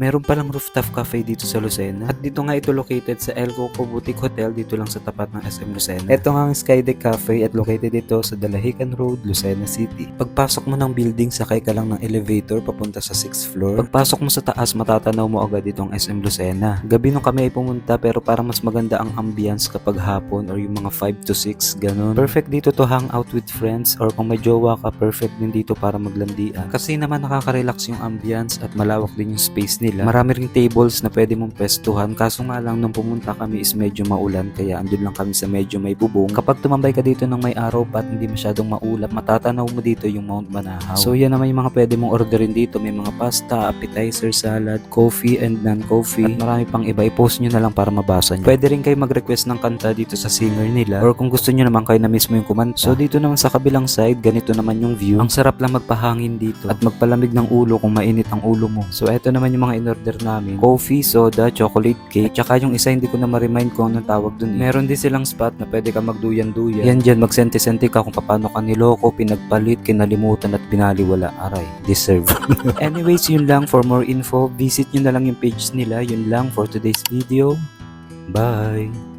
Meron palang rooftop cafe dito sa Lucena. At dito nga ito located sa El Coco Boutique Hotel dito lang sa tapat ng SM Lucena. Ito nga ang Skydeck Cafe at located ito sa Dalahican Road, Lucena City. Pagpasok mo ng building, sakay ka lang ng elevator papunta sa 6th floor. Pagpasok mo sa taas, matatanaw mo agad itong SM Lucena. Gabi nung kami ay pumunta pero parang mas maganda ang ambience kapag hapon or yung mga 5 to 6, ganun. Perfect dito to hang out with friends or kung may jowa ka, perfect din dito para maglandian. Kasi naman nakaka-relax yung ambience at malawak din yung space nila. Marami ring tables na pwede mong pestuhan, kaso nga lang nung pumunta kami is medyo maulan kaya andun lang kami sa medyo may bubong. Kapag tumambay ka dito ng may araw pa at hindi masyadong maulap, matatanaw mo dito yung Mount Banahaw. So yan naman yung mga pwede mong orderin dito. May mga pasta, appetizer, salad, coffee and non-coffee at marami pang iba. I-post nyo na lang para mabasa nyo. Pwede rin kayo mag-request ng kanta dito sa singer nila or kung gusto nyo naman kayo na mismo yung kumanta. So dito naman sa kabilang side, ganito naman yung view. Ang sarap lang magpahangin dito at magpalamig ng ulo kung mainit ang ulo mo. So eto naman yung mga in-order namin. Coffee, soda, chocolate cake, at saka yung isa hindi ko na ma-remind kung anong tawag dun. Meron din silang spot na pwede ka magduyan-duyan. Yan dyan, magsenti-senti ka kung paano ka niloko, pinagpalit, kinalimutan at binaliwala. Aray, deserve. Anyways, yun lang. For more info, visit nyo na lang yung page nila. Yun lang for today's video. Bye!